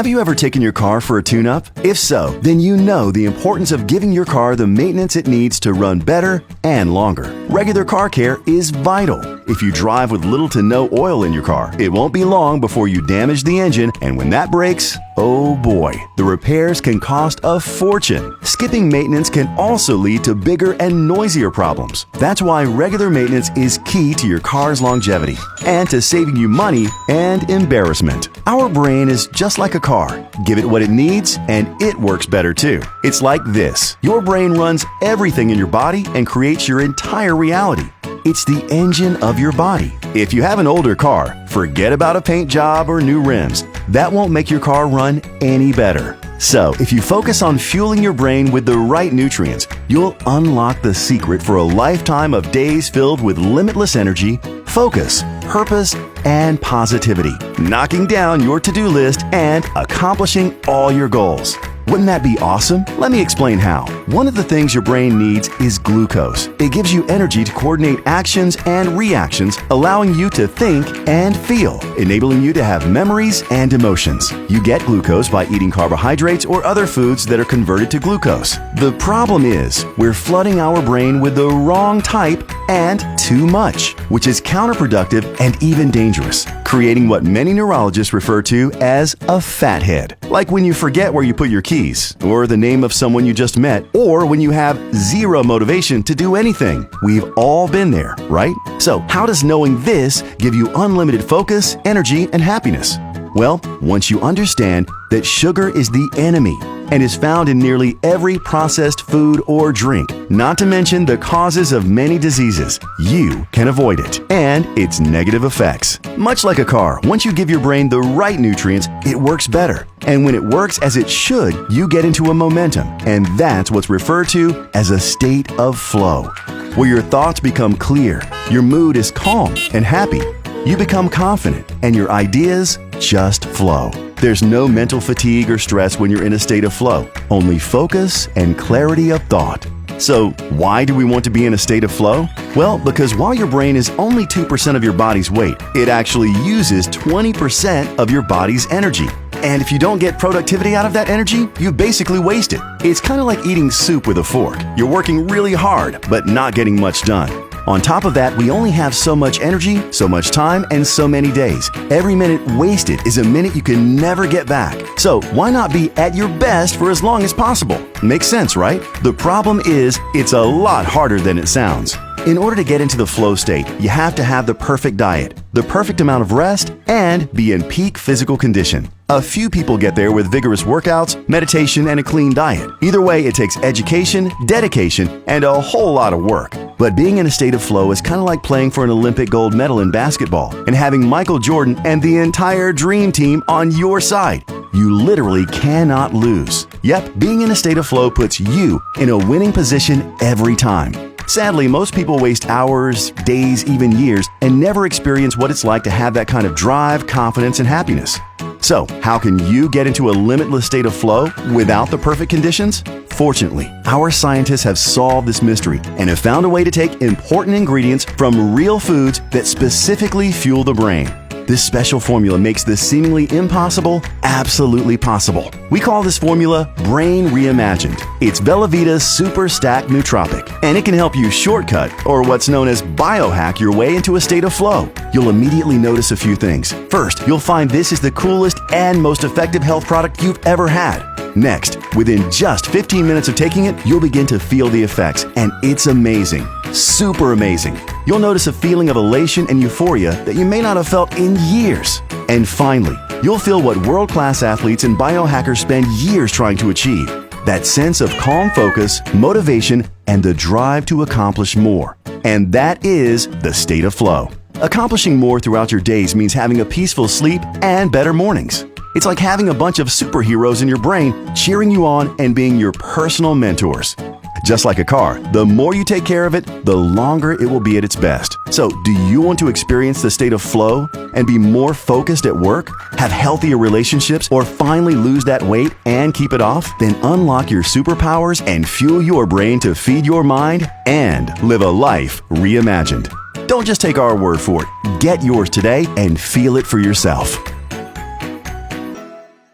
Have you ever taken your car for a tune-up? If so, then you know the importance of giving your car the maintenance it needs to run better and longer. Regular car care is vital. If you drive with little to no oil in your car, it won't be long before you damage the engine, and when that breaks, oh boy, the repairs can cost a fortune. Skipping maintenance can also lead to bigger and noisier problems. That's why regular maintenance is key to your car's longevity and to saving you money and embarrassment. Our brain is just like a car. Give it what it needs and it works better too. It's like this. Your brain runs everything in your body and creates your entire reality. It's the engine of your body. If you have an older car, forget about a paint job or new rims. That won't make your car run any better. So, if you focus on fueling your brain with the right nutrients, you'll unlock the secret for a lifetime of days filled with limitless energy, focus, purpose, and positivity, knocking down your to-do list and accomplishing all your goals. Wouldn't that be awesome? Let me explain how. One of the things your brain needs is glucose. It gives you energy to coordinate actions and reactions, allowing you to think and feel, enabling you to have memories and emotions. You get glucose by eating carbohydrates or other foods that are converted to glucose. The problem is, we're flooding our brain with the wrong type and too much, which is counterproductive and even dangerous, creating what many neurologists refer to as a fat head. Like when you forget where you put your keys, or the name of someone you just met, or when you have zero motivation to do anything. We've all been there, right? So how does knowing this give you unlimited focus, energy, and happiness? Well, once you understand that sugar is the enemy and is found in nearly every processed food or drink, not to mention the causes of many diseases, you can avoid it and its negative effects. Much like a car, once you give your brain the right nutrients, it works better. And when it works as it should, you get into a momentum, and that's what's referred to as a state of flow, where your thoughts become clear, your mood is calm and happy, you become confident, and your ideas just flow. There's no mental fatigue or stress when you're in a state of flow, only focus and clarity of thought. So, why do we want to be in a state of flow? Well, because while your brain is only 2% of your body's weight, it actually uses 20% of your body's energy. And if you don't get productivity out of that energy, you basically waste it. It's kind of like eating soup with a fork. You're working really hard, but not getting much done. On top of that, we only have so much energy, so much time, and so many days. Every minute wasted is a minute you can never get back. So why not be at your best for as long as possible? Makes sense, right? The problem is, it's a lot harder than it sounds. In order to get into the flow state, you have to have the perfect diet, the perfect amount of rest, and be in peak physical condition. A few people get there with vigorous workouts, meditation, and a clean diet. Either way, it takes education, dedication, and a whole lot of work. But being in a state of flow is kind of like playing for an Olympic gold medal in basketball and having Michael Jordan and the entire dream team on your side. You literally cannot lose. Yep, being in a state of flow puts you in a winning position every time. Sadly, most people waste hours, days, even years, and never experience what it's like to have that kind of drive, confidence, and happiness. So, how can you get into a limitless state of flow without the perfect conditions? Fortunately, our scientists have solved this mystery and have found a way to take important ingredients from real foods that specifically fuel the brain. This special formula makes the seemingly impossible absolutely possible. We call this formula Brain Reimagined. It's Velovita's Super Stacked Nootropic, and it can help you shortcut, or what's known as biohack, your way into a state of flow. You'll immediately notice a few things. First, you'll find this is the coolest and most effective health product you've ever had. Next, within just 15 minutes of taking it, you'll begin to feel the effects, and it's amazing. Super amazing. You'll notice a feeling of elation and euphoria that you may not have felt in years. And finally, you'll feel what world-class athletes and biohackers spend years trying to achieve. That sense of calm focus, motivation, and the drive to accomplish more. And that is the state of flow. Accomplishing more throughout your days means having a peaceful sleep and better mornings. It's like having a bunch of superheroes in your brain cheering you on and being your personal mentors. Just like a car, the more you take care of it, the longer it will be at its best. So, do you want to experience the state of flow and be more focused at work, have healthier relationships, or finally lose that weight and keep it off? Then unlock your superpowers and fuel your brain to feed your mind and live a life reimagined. Don't just take our word for it. Get yours today and feel it for yourself.